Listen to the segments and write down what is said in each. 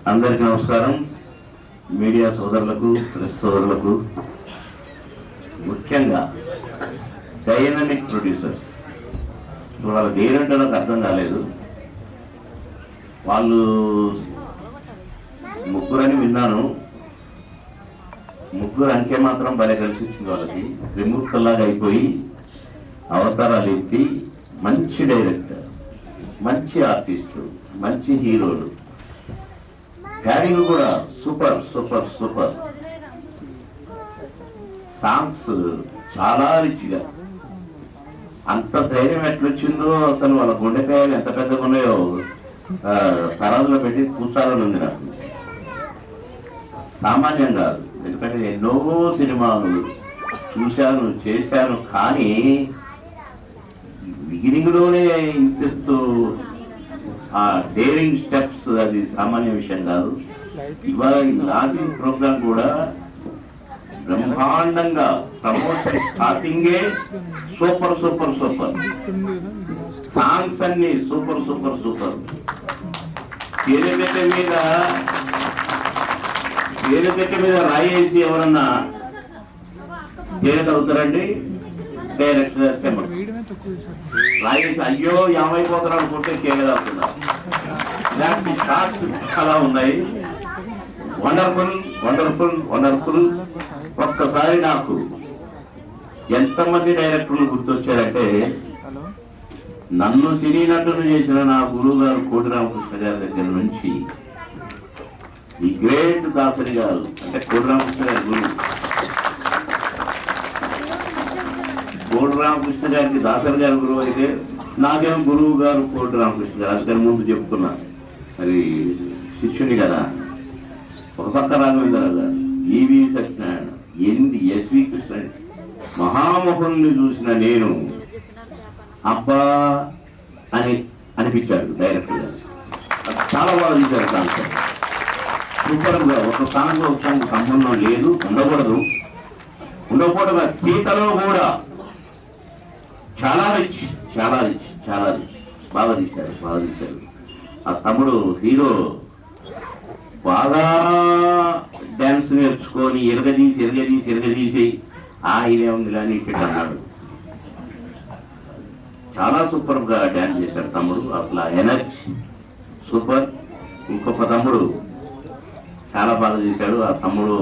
అందరికీ నమస్కారం. మీడియా సోదరులకు, ప్రెస్ సోదరులకు, ముఖ్యంగా డైనమిక్ ప్రొడ్యూసర్స్, వాళ్ళకి ఏంటంటే నాకు అర్థం కాలేదు. వాళ్ళు ముగ్గురని విన్నాను. ముగ్గురు అంకె మాత్రం భలే కలిసి ఇచ్చింది వాళ్ళకి. రిమూర్తల్లాగా అయిపోయి అవతారాలు ఎత్తి మంచి డైరెక్టర్, మంచి ఆర్టిస్టు, మంచి హీరోలు, క్యారింగ్ కూడా సూపర్ సూపర్ సూపర్. సాంగ్స్ చాలా రిచ్గా. అంత ధైర్యం ఎట్లొచ్చిందో అసలు. వాళ్ళ గుండెకాయలు ఎంత పెద్దగా ఉన్నాయో తరాదులో పెట్టి కూర్చోాలని ఉంది నాకు. సామాన్యం కాదు. ఎందుకంటే ఎన్నో సినిమాలు చూశాను, చేశాను. కానీ బిగినింగ్లోనే ఇంత ఆ డేరింగ్ స్టెప్స్ అది సామాన్య విషయం కాదు. ఇవాళ లాంచింగ్ ప్రోగ్రామ్ కూడా బ్రహ్మాండంగా ప్రమోషన్ స్టార్టింగే సూపర్ సూపర్ సూపర్. సాంగ్స్ అన్ని సూపర్ సూపర్ సూపర్. పేరుపెట్ట మీద రాయేసి ఎవరన్నా చేయగలుగుతారండి? డైరెక్టర్ రాయేసి అయ్యో ఏమైపోతారు అనుకుంటే చేయగలుగుతున్నారు. ఇలాంటి షార్ట్స్ చాలా ఉన్నాయి. Wonderful wonderful wonderful. ఒక్కసారి నాకు ఎంతమంది డైరెక్టర్లు గుర్తొచ్చారంటే, నన్ను సినీ నటులు చేసిన నా గురువు గారు కోటి రామకృష్ణ గారి దగ్గర నుంచి ఈ గ్రేట్ దాసరి గారు, అంటే కోటి రామకృష్ణ గారి గురువు. కోటి రామకృష్ణ గారికి దాసరి గారి గురువు అయితే, నాకేమో గురువు గారు కోటి రామకృష్ణ గారు. అందుకని ముందు చెప్తున్నా, మరి శిష్యుని కదా. ఒక పక్క రాఘవేంద్రరావు గారు, ఈవి సత్యనారాయణ, ఎస్వి కృష్ణ, మహామహుల్ని చూసిన నేను అబ్బా అని అనిపించాడు డైరెక్టర్ గారు. చాలా బాగా తీశారు సాంగ్స్. సూపర్గా. ఒక సాంగ్ ఒక సాంగ్ సంబంధం లేదు, ఉండకూడదు. ఉండకూడదు. గీతలో కూడా చాలా రిచ్, చాలా రిచ్, చాలా రిచ్. బాగా తీశారు, బాగా తీశారు. ఆ తమ్ముడు హీరో బాగా డ్యాన్స్ నేర్చుకొని ఎరగదీసి ఇదే ఉంది అని అన్నాడు. చాలా సూపర్ గా డ్యాన్స్ చేశాడు తమ్ముడు. అసలు ఎనర్జీ సూపర్. ఇంకొక తమ్ముడు చాలా బాగా చేశాడు. ఆ తమ్ముడు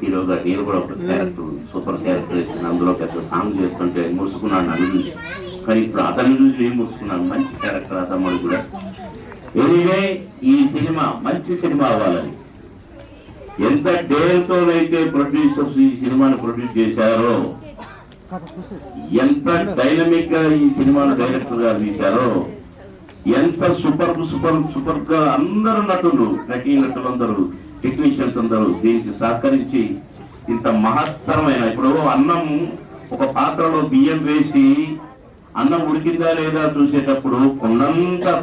హీరోగా, నేను కూడా ఒక క్యారెక్టర్, సూపర్ క్యారెక్టర్ వేసింది. అందులో పెద్ద సాంగ్ చేస్తుంటే ముడుచుకున్నాను నన్ను చూసి. కానీ ఇప్పుడు అతన్ని చూసి నేను ముడుచుకున్నాను. మంచి క్యారెక్టర్ ఆ తమ్ముడు కూడా. ఎనీవే, ఈ సినిమా మంచి సినిమా అవ్వాలని ఎంత డేర్తోనైతే ప్రొడ్యూసర్స్ ఈ సినిమాను ప్రొడ్యూస్ చేశారో, ఎంత డైనమిక్ గా ఈ సినిమాను డైరెక్టర్ గా తీశారో, ఎంత సూపర్ సూపర్ సూపర్ గా అందరూ నటులు, నటులందరూ, టెక్నీషియన్స్ అందరూ దీనికి సహకరించి ఇంత మహత్తరమైన, ఇప్పుడు అన్నం ఒక పాత్రలో బియ్యం వేసి అన్నం ఉడికిందా లేదా చూసేటప్పుడు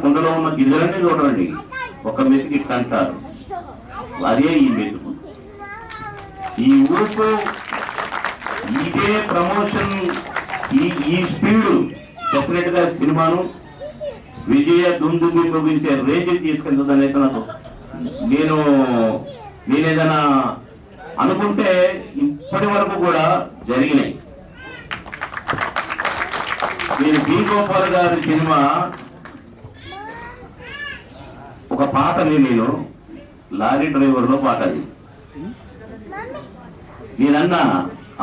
కుండలో ఉన్న గిన్నెలన్నీ చూడండి, ఒక మెతుకు అంటారు. అదే ఈ మెతుకు, ఈ ఊరుకు, ఇదే ప్రమోషన్, ఈ స్పీడ్ డెఫినెట్ గా సినిమాను విజయ దుందుమి ముగించే రేంజ్ తీసుకెళ్తుందని అయితే నాకు, నేనేదైనా అనుకుంటే ఇప్పటి వరకు కూడా జరిగినాయి. నేను బి గోపాల్ గారి సినిమా ఒక పాటని, నేను లారీ డ్రైవర్ లో పాట, అది నేనన్నా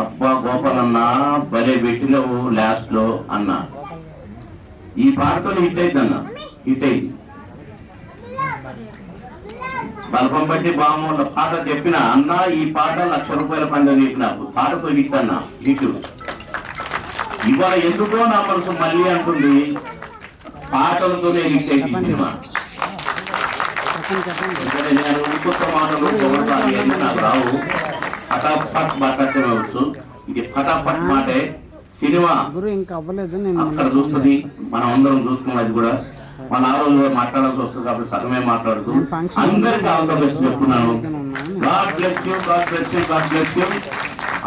అబ్బా గోపాల్ అన్నా భలే పెట్టినవు లాస్ట్ లో అన్నా. ఈ పాటతో హిట్ అయింది అన్న, హిట్ అయింది. బల్పం బట్టి బాగున్న పాట చెప్పిన అన్న, ఈ పాట ₹1,00,000 పండుగ నీకు, నాకు పాటతో హిట్ అన్న, హిట్. ఇవాళ ఎందుకో నా మనసు మళ్ళీ అంటుంది, పాటలతోనే హిట్ అయింది సినిమా. ఇక్కడ నేను ఇంకొక మాటలు నాకు రావు, ఫటాఫట్ మాట్లాడవచ్చు. ఇది ఫటాఫట్ మాటే. సినిమా అక్కడ చూస్తుంది, మనం అందరం చూస్తున్నాం. అది కూడా మన ఆ రోజు మాట్లాడాల్సి వస్తుంది కాబట్టి సగమే మాట్లాడుతూ అందరికీ ఆల్ ద బెస్ట్ చెప్తున్నాను. God bless you, God bless you, God bless you.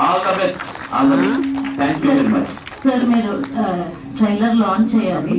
All the best, all the best. Thank you very much. Sir, మీరు ట్రైలర్ లాంచ్ చేయాలి.